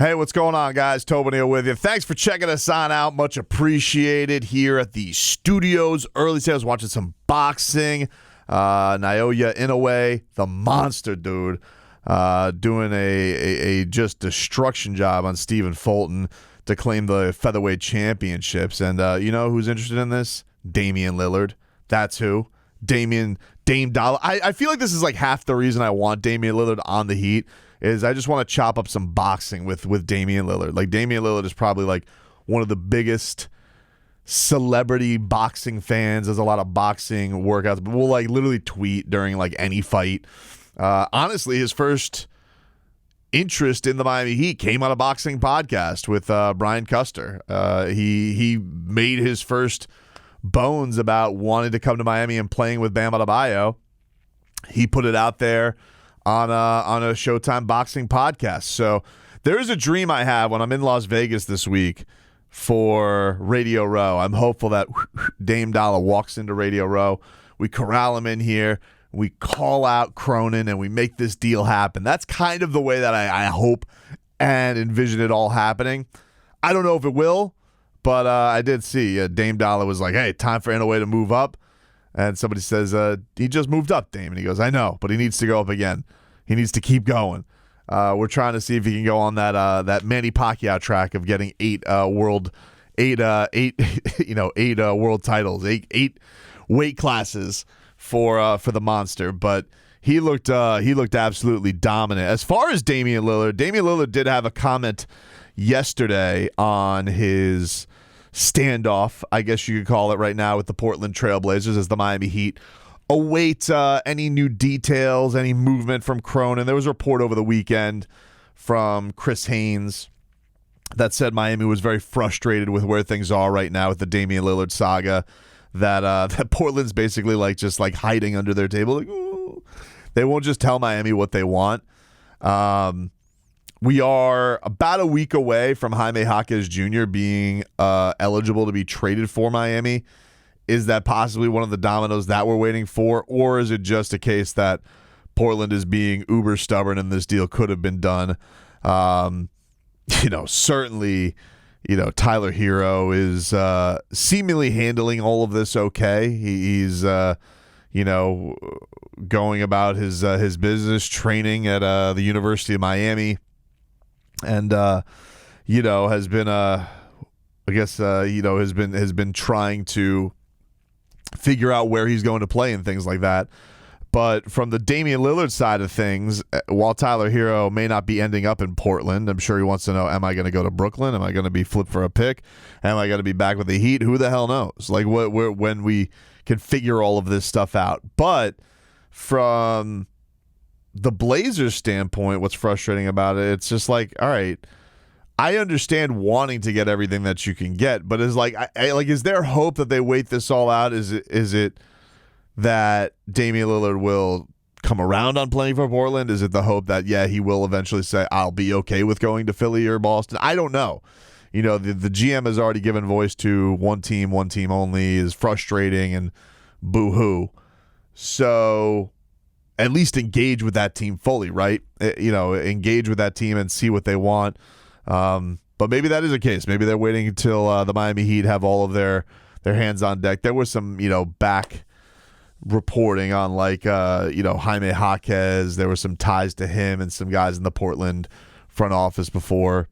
Hey, what's going on, guys? Tobin here with you. Thanks for checking us on out. Much appreciated here at the studios. Early today, I was watching some boxing. Naoya Inoue, the monster dude, doing a just destruction job on Stephen Fulton to claim the featherweight championships. And you know who's interested in this? Damian Lillard. That's who. Dame Dollar. I feel like this is like half the reason I want Damian Lillard on the Heat is I just want to chop up some boxing with Damian Lillard. Like, Damian Lillard is probably like one of the biggest celebrity boxing fans. There's a lot of boxing workouts, but we'll like literally tweet during like any fight. Honestly, his first interest in the Miami Heat came on a boxing podcast with Brian Custer. He made his first bones about wanting to come to Miami and playing with Bam Adebayo. He put it out there on a Showtime boxing podcast. So there is a dream I have when I'm in Las Vegas this week for Radio Row. I'm hopeful that Dame Dollar walks into Radio Row. We corral him in here. We call out Cronin and we make this deal happen. That's kind of the way that I hope and envision it all happening. I don't know if it will, but I did see Dame Dollar was like, hey, time for Inoue to move up. And somebody says, he just moved up, Dame. And he goes, I know, but he needs to go up again. He needs to keep going. We're trying to see if he can go on that Manny Pacquiao track of getting eight world titles, eight weight classes for the monster. But he looked absolutely dominant. As far as Damian Lillard did have a comment yesterday on his standoff, I guess you could call it right now, with the Portland Trailblazers as the Miami Heat await any new details, any movement from Cronin. There was a report over the weekend from Chris Haynes that said Miami was very frustrated with where things are right now with the Damian Lillard saga, that Portland's basically like just like hiding under their table. Like, ooh. They won't just tell Miami what they want. We are about a week away from Jaime Jaquez Jr. being eligible to be traded for Miami. Is that possibly one of the dominoes that we're waiting for? Or is it just a case that Portland is being uber stubborn and this deal could have been done? Certainly, Tyler Hero is seemingly handling all of this okay. He's going about his business, training at the University of Miami. And has been has been trying to figure out where he's going to play and things like that. But from the Damian Lillard side of things, while Tyler Hero may not be ending up in Portland, I'm sure he wants to know, am I going to go to Brooklyn? Am I going to be flipped for a pick? Am I going to be back with the Heat? Who the hell knows? Like, when we can figure all of this stuff out. But from the Blazers standpoint, what's frustrating about it, it's just like, all right, I understand wanting to get everything that you can get, but is like, is there hope that they wait this all out? Is it that Damian Lillard will come around on playing for Portland? Is it the hope that, yeah, he will eventually say, I'll be okay with going to Philly or Boston? I don't know. The GM has already given voice to one team only is frustrating and boo-hoo. So at least engage with that team fully, right? Engage with that team and see what they want. But maybe that is the case. Maybe they're waiting until the Miami Heat have all of their hands on deck. There was some, back reporting on Jaime Jaquez. There were some ties to him and some guys in the Portland front office before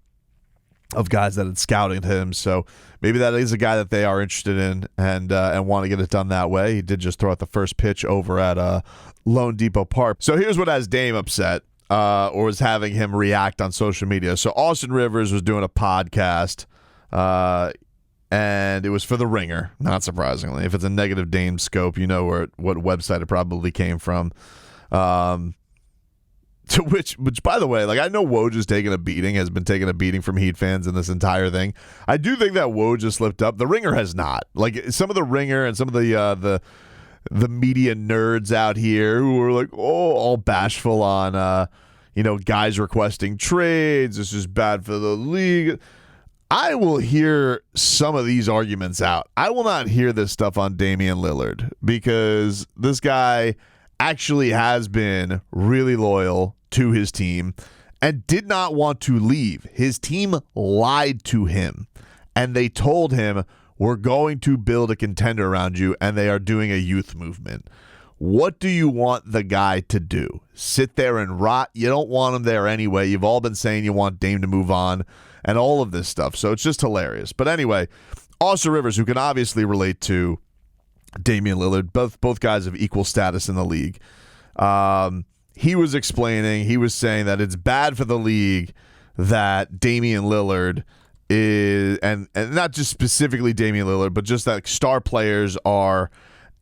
of guys that had scouted him. So maybe that is a guy that they are interested in and want to get it done that way. He did just throw out the first pitch over at Lone Depot Park. So here's what has Dame upset, or was having him react on social media. So Austin Rivers was doing a podcast, and it was for The Ringer, not surprisingly. If it's a negative Dame scope, you know what website it probably came from. To which, by the way, like, I know Woj has been taking a beating from Heat fans in this entire thing. I do think that Woj just slipped up. The Ringer has not. Like, some of The Ringer and some of the media nerds out here who are like, all bashful on, guys requesting trades. This is bad for the league. I will hear some of these arguments out. I will not hear this stuff on Damian Lillard because this guy actually has been really loyal to his team and did not want to leave. His team lied to him, and they told him, we're going to build a contender around you, and they are doing a youth movement. What do you want the guy to do? Sit there and rot? You don't want him there anyway. You've all been saying you want Dame to move on and all of this stuff, so it's just hilarious. But anyway, Austin Rivers, who can obviously relate to Damian Lillard, both guys of equal status in the league, he was saying that it's bad for the league that Damian Lillard is, and not just specifically Damian Lillard, but just that star players are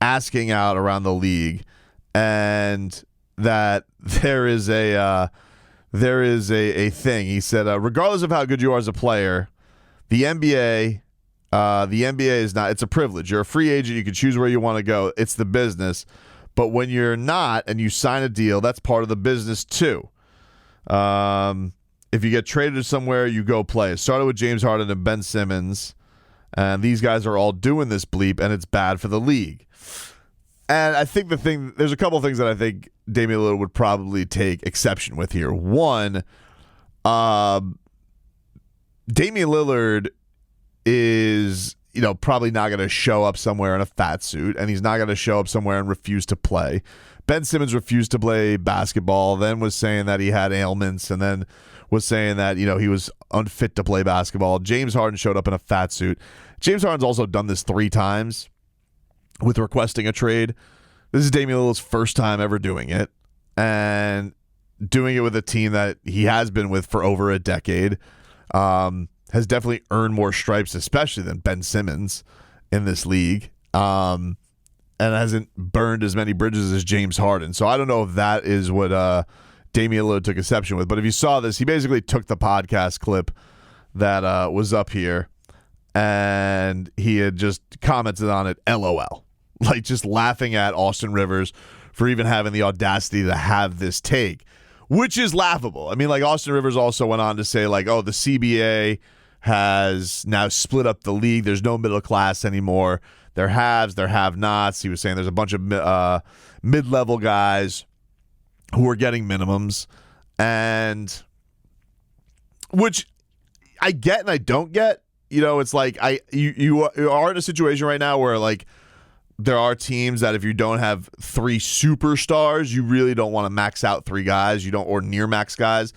asking out around the league, and that there is a thing. He said, regardless of how good you are as a player, the NBA is not. It's a privilege. You're a free agent. You can choose where you want to go. It's the business. But when you're not and you sign a deal, that's part of the business too. If you get traded somewhere, you go play. It started with James Harden and Ben Simmons, and these guys are all doing this bleep, and it's bad for the league. And I think there's a couple of things that I think Damian Lillard would probably take exception with here. One, Damian Lillard is, probably not going to show up somewhere in a fat suit, and he's not going to show up somewhere and refuse to play. Ben Simmons refused to play basketball, then was saying that he had ailments, and then was saying that, he was unfit to play basketball. James Harden showed up in a fat suit. James Harden's also done this 3 times with requesting a trade. This is Damian Lillard's first time ever doing it, and doing it with a team that he has been with for over a decade. Has definitely earned more stripes, especially than Ben Simmons in this league, and hasn't burned as many bridges as James Harden. So I don't know if that is what Damian Lillard took exception with. But if you saw this, he basically took the podcast clip that was up here, and he had just commented on it, LOL. Like, just laughing at Austin Rivers for even having the audacity to have this take, which is laughable. I mean, like, Austin Rivers also went on to say, like, oh, the CBA has now split up the league. There's no middle class anymore. There haves, there have-nots. He was saying there's a bunch of mid-level guys who are getting minimums, and which I get and I don't get. It's like you are in a situation right now where, like, there are teams that if you don't have 3 superstars, you really don't want to max out 3 guys. You don't, or near max guys.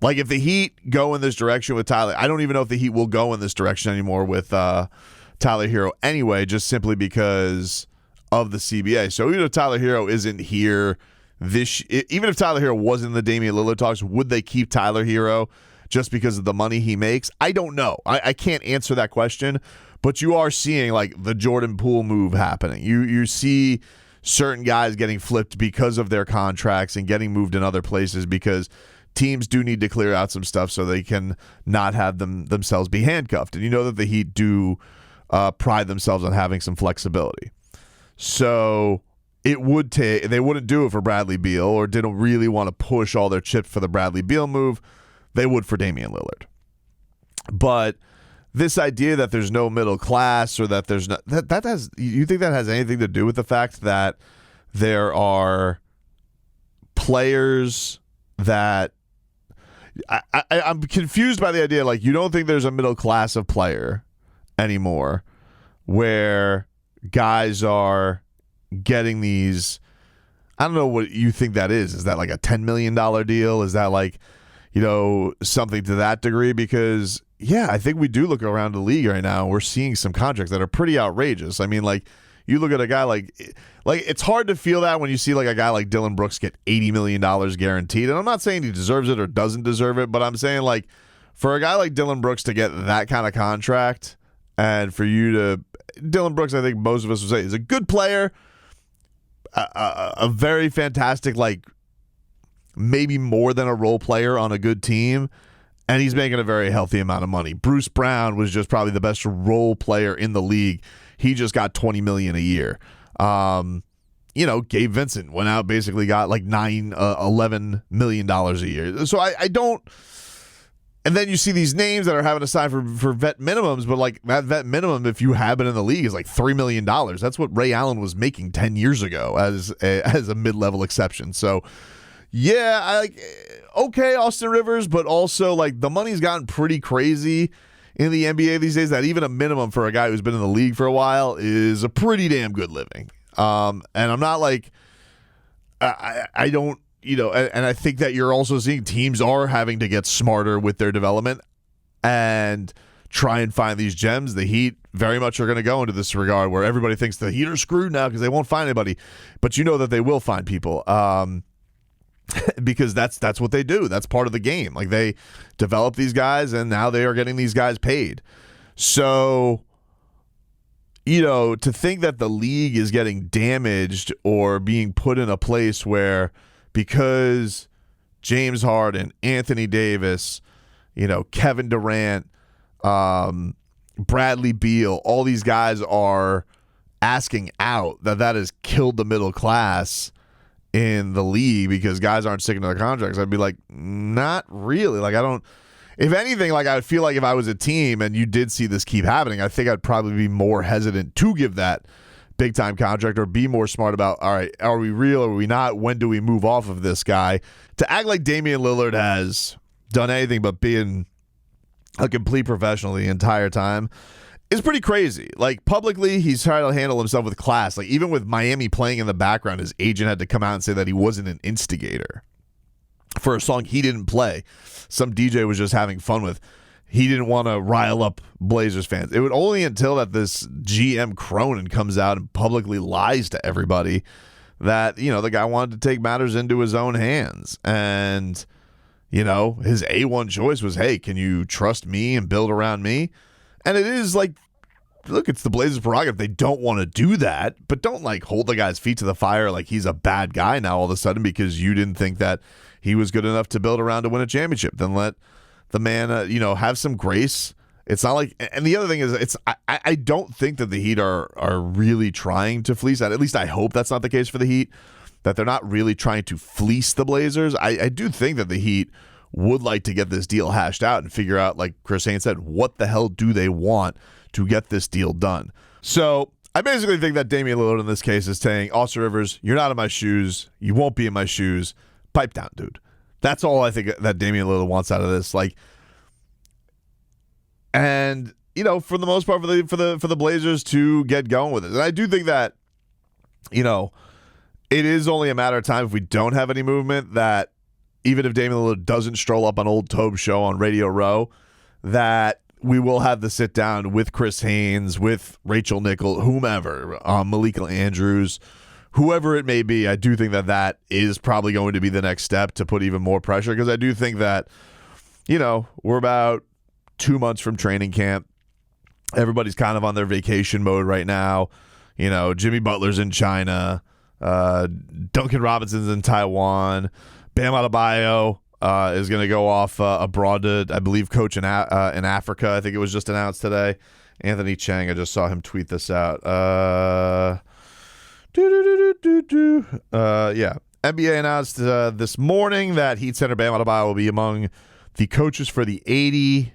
Like, if the Heat go in this direction with Tyler, I don't even know if the Heat will go in this direction anymore with Tyler Hero anyway, just simply because of the CBA. So even if Tyler Hero isn't here even if Tyler Hero wasn't in the Damian Lillard talks, would they keep Tyler Hero just because of the money he makes? I don't know. I can't answer that question. But you are seeing, like, the Jordan Poole move happening. You see certain guys getting flipped because of their contracts and getting moved in other places because teams do need to clear out some stuff so they can not have themselves be handcuffed. And you know that the Heat do pride themselves on having some flexibility. So they wouldn't do it for Bradley Beal, or didn't really want to push all their chips for the Bradley Beal move. They would for Damian Lillard. But this idea that there's no middle class, or that there's not, you think that has anything to do with the fact that there are players that I'm confused by the idea, like, you don't think there's a middle class of player anymore where guys are getting these, I don't know what you think that is. Is that like a $10 million deal? Is that like, something to that degree? Because yeah, I think we do look around the league right now, and we're seeing some contracts that are pretty outrageous. I mean, like, you look at a guy like it's hard to feel that when you see, like, a guy like Dillon Brooks get $80 million guaranteed. And I'm not saying he deserves it or doesn't deserve it, but I'm saying, like, for a guy like Dillon Brooks to get that kind of contract, and for you to, Dillon Brooks, I think most of us would say, is a good player, a very fantastic, like, maybe more than a role player on a good team, and he's making a very healthy amount of money. Bruce Brown was just probably the best role player in the league. He just got $20 million a year. Gabe Vincent went out, basically got like $11 million a year. So I don't. And then you see these names that are having to sign for vet minimums, but, like, that vet minimum, if you have it in the league, is like $3 million. That's what Ray Allen was making 10 years ago as a mid-level exception. So Yeah, okay, Austin Rivers, but also like the money's gotten pretty crazy in the NBA these days that even a minimum for a guy who's been in the league for a while is a pretty damn good living. And I'm not like I don't, and I think that you're also seeing teams are having to get smarter with their development and try and find these gems. The Heat very much are going to go into this regard where everybody thinks the Heat are screwed now because they won't find anybody, but you know that they will find people. Because that's what they do. That's part of the game. Like they develop these guys and now they are getting these guys paid. So, to think that the league is getting damaged or being put in a place where because James Harden, Anthony Davis, Kevin Durant, Bradley Beal, all these guys are asking out, that has killed the middle class in the league because guys aren't sticking to their contracts. I'd be like, not really. Like, I don't, if anything, like I feel like if I was a team and you did see this keep happening, I think I'd probably be more hesitant to give that big time contract or be more smart about, all right, are we real or are we not? When do we move off of this guy? To act like Damian Lillard has done anything but being a complete professional the entire time is pretty crazy. Like, publicly, he's trying to handle himself with class. Like, even with Miami playing in the background, his agent had to come out and say that he wasn't an instigator for a song he didn't play. Some DJ was just having fun with. He didn't want to rile up Blazers fans. It would only until that this GM Cronin comes out and publicly lies to everybody that, the guy wanted to take matters into his own hands. And, his A1 choice was, hey, can you trust me and build around me? And it is like, look, it's the Blazers' prerogative. They don't want to do that, but don't like hold the guy's feet to the fire like he's a bad guy now all of a sudden because you didn't think that he was good enough to build around to win a championship. Then let the man, have some grace. It's not like, and the other thing is, I don't think that the Heat are really trying to fleece that. At least I hope that's not the case for the Heat, that they're not really trying to fleece the Blazers. I do think that the Heat would like to get this deal hashed out and figure out, like Chris Haynes said, what the hell do they want to get this deal done? So I basically think that Damian Lillard in this case is saying, Austin Rivers, you're not in my shoes. You won't be in my shoes. Pipe down, dude. That's all I think that Damian Lillard wants out of this. Like, and for the most part, for the Blazers to get going with it. And I do think that, it is only a matter of time if we don't have any movement that even if Damian Lillard doesn't stroll up on old Tobin show on Radio Row, that we will have the sit down with Chris Haynes, with Rachel Nichols, whomever, Malika Andrews, whoever it may be. I do think that is probably going to be the next step to put even more pressure because I do think that, we're about 2 months from training camp. Everybody's kind of on their vacation mode right now. Jimmy Butler's in China. Duncan Robinson's in Taiwan. Bam Adebayo is going to go off abroad to, I believe, coach in Africa. I think it was just announced today. Anthony Chang, I just saw him tweet this out. Yeah. NBA announced this morning that Heat center Bam Adebayo will be among the coaches for the 80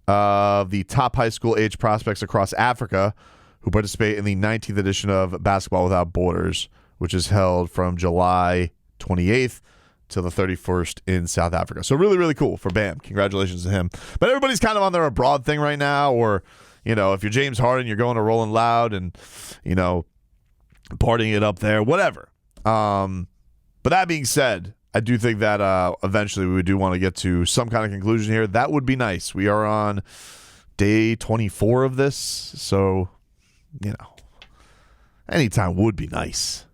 of the top high school age prospects across Africa who participate in the 19th edition of Basketball Without Borders, which is held from July 28th till the 31st in South Africa. So really, really cool for Bam. Congratulations to him. But everybody's kind of on their abroad thing right now, or, if you're James Harden, you're going to Rolling Loud and, partying it up there, whatever. But that being said, I do think that eventually we do want to get to some kind of conclusion here. That would be nice. We are on day 24 of this, so, anytime would be nice.